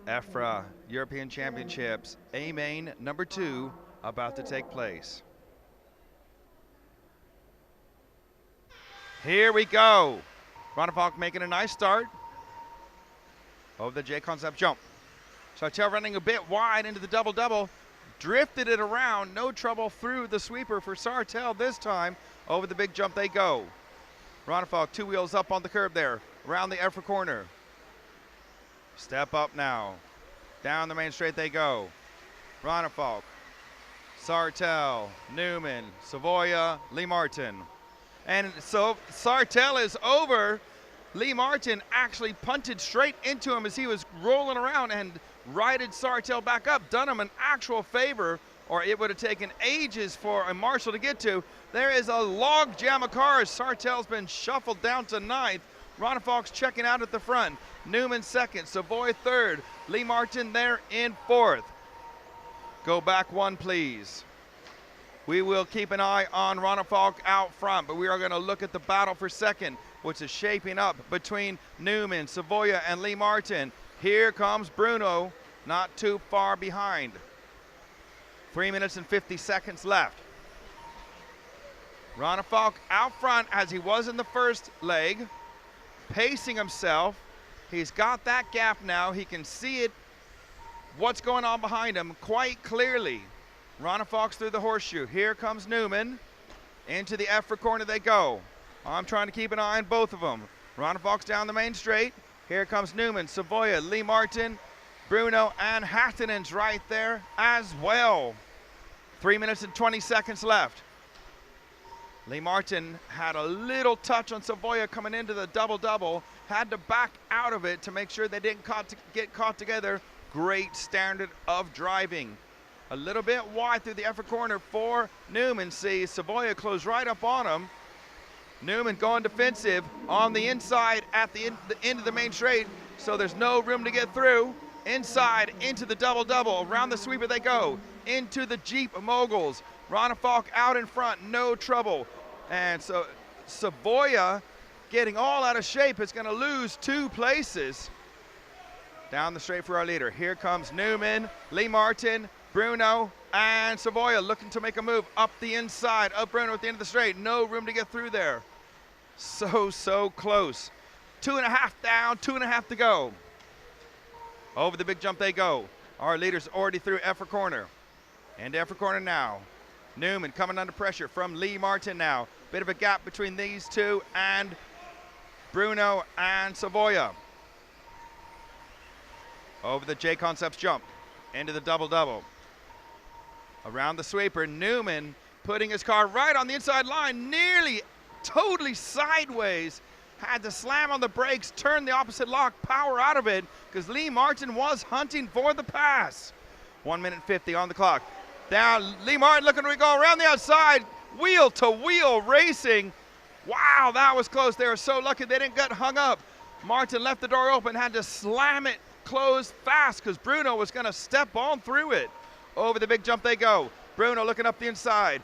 EFRA European Championships, A main number 2, about to take place. Here we go. Ronefalk making a nice start. Over the J-Concept jump. Sartell running a bit wide into the double-double. Drifted it around, no trouble through the sweeper for Sartell this time. Over the big jump they go. Ronefalk 2 wheels up on the curb there, around the EFRA corner. Step up now. Down the main straight they go. Ronefalk, Sartell, Newman, Savoia, Lee Martin. And so Sartell is over. Lee Martin actually punted straight into him as he was rolling around and righted Sartell back up. Done him an actual favor, or it would have taken ages for a marshal to get to. There is a log jam of cars. Sartell's been shuffled down to 9th. Ronefalk's checking out at the front. Newman 2nd, Savoy 3rd. Lee Martin there in 4th. Go back 1, please. We will keep an eye on Ronefalk out front, but we are going to look at the battle for 2nd, which is shaping up between Newman, Savoia, and Lee Martin. Here comes Bruno, not too far behind. 3 minutes and 50 seconds left. Ronefalk out front as he was in the first leg, pacing himself. He's got that gap now. He can see it, what's going on behind him quite clearly. Ronefalk's through the horseshoe. Here comes Newman. Into the EFRA corner they go. I'm trying to keep an eye on both of them. Ronefalk's down the main straight. Here comes Newman, Savoia, Lee Martin, Bruno, and Hattinen's right there as well. 3 minutes and 20 seconds left. Lee Martin had a little touch on Savoia coming into the double-double. Had to back out of it to make sure they didn't get caught together. Great standard of driving. A little bit wide through the EFRA corner for Newman. See, Savoia close right up on him. Newman going defensive on the inside at the end of the main straight, so there's no room to get through. Inside, into the double-double. Around the sweeper they go. Into the Jeep Moguls. Ronefalk out in front, no trouble. And so Savoia getting all out of shape is going to lose 2 places. Down the straight for our leader. Here comes Newman, Lee Martin, Bruno, and Savoia looking to make a move up the inside of Bruno at the end of the straight. No room to get through there. So close. 2.5 down, 2.5 to go. Over the big jump they go. Our leader's already through EFRA corner. And EFRA corner now. Newman coming under pressure from Lee Martin now. Bit of a gap between these two and Bruno and Savoia. Over the J-Concepts jump. Into the double-double. Around the sweeper, Newman putting his car right on the inside line, nearly totally sideways. Had to slam on the brakes, turn the opposite lock, power out of it, because Lee Martin was hunting for the pass. 1 minute 50 on the clock. Down, Lee Martin looking to go around the outside, wheel to wheel racing. Wow, that was close. They were so lucky they didn't get hung up. Martin left the door open, had to slam it closed fast because Bruno was going to step on through it. Over the big jump they go. Bruno looking up the inside.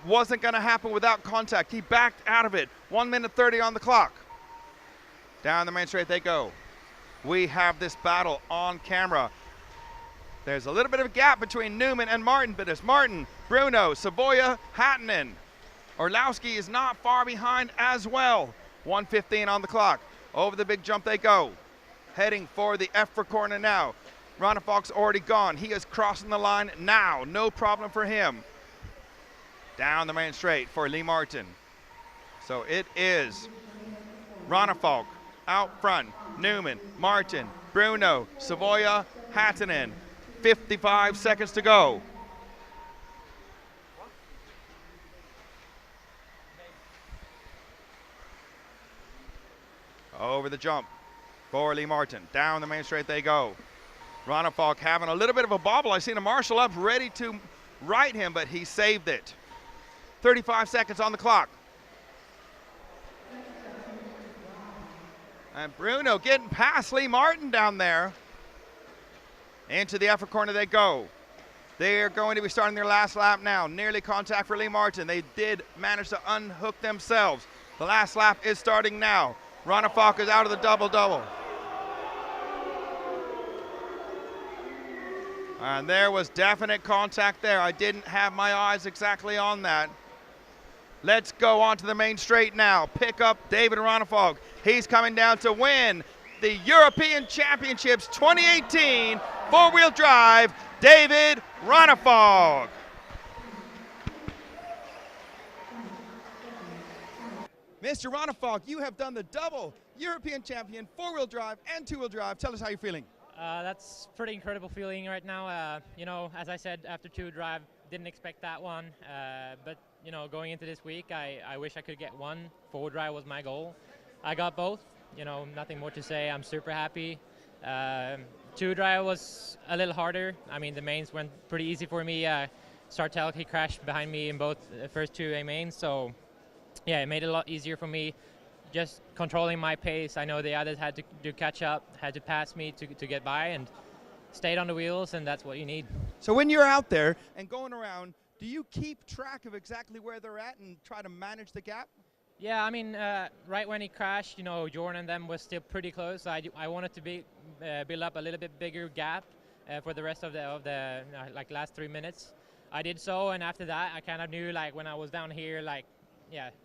Wasn't going to happen without contact. He backed out of it. 1 minute 30 on the clock. Down the main straight they go. We have this battle on camera. There's a little bit of a gap between Newman and Martin, but it's Martin, Bruno, Savoia, Hattinen. Orlowski is not far behind as well. 1:15 on the clock. Over the big jump they go. Heading for the EFRA corner now. Ronefalk's already gone. He is crossing the line now. No problem for him. Down the main straight for Lee Martin. So it is Ronefalk out front. Newman, Martin, Bruno, Savoia, Hattinen. 55 seconds to go. Over the jump for Lee Martin. Down the main straight they go. Ronefalk having a little bit of a bobble. I seen a marshal up ready to right him, but he saved it. 35 seconds on the clock. And Bruno getting past Lee Martin down there. Into the EFRA corner they go. They're going to be starting their last lap now. Nearly contact for Lee Martin. They did manage to unhook themselves. The last lap is starting now. Ronefalk is out of the double-double. And there was definite contact there. I didn't have my eyes exactly on that. Let's go on to the main straight now. Pick up David Ronnefalk. He's coming down to win the European Championships 2018 four-wheel drive, David Ronnefalk. Mr. Ronnefalk, you have done the double European champion, four-wheel drive and two-wheel drive. Tell us how you're feeling. That's pretty incredible feeling right now. As I said, after two drive, didn't expect that one. But going into this week, I wish I could get one. Four drive was my goal. I got both. Nothing more to say. I'm super happy. Two drive was a little harder. I mean, the mains went pretty easy for me. Sartell, he crashed behind me in both the first two mains, so yeah, it made it a lot easier for me. Just controlling my pace. I know the others had to do catch up, had to pass me to get by, and stayed on the wheels, and that's what you need. So when you're out there and going around, do you keep track of exactly where they're at and try to manage the gap? Yeah, I mean, right when he crashed, Jordan and them was still pretty close. I wanted to build up a little bit bigger gap for the rest of the last 3 minutes. I did so, and after that, I kind of knew when I was down here,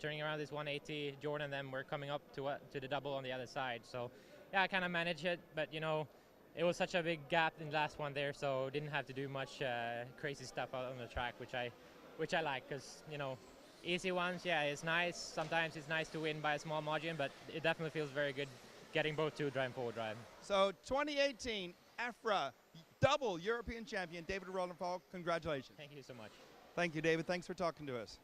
turning around this 180, Jordan and them were coming up to the double on the other side. So yeah, I kind of managed it, but it was such a big gap in the last one there, so didn't have to do much crazy stuff out on the track, which I like, because easy ones, yeah, it's nice. Sometimes it's nice to win by a small margin, but it definitely feels very good getting both two drive and four drive. So 2018 EFRA double European champion David Ronnefalk, congratulations. Thank you so much. Thank you, David. Thanks for talking to us.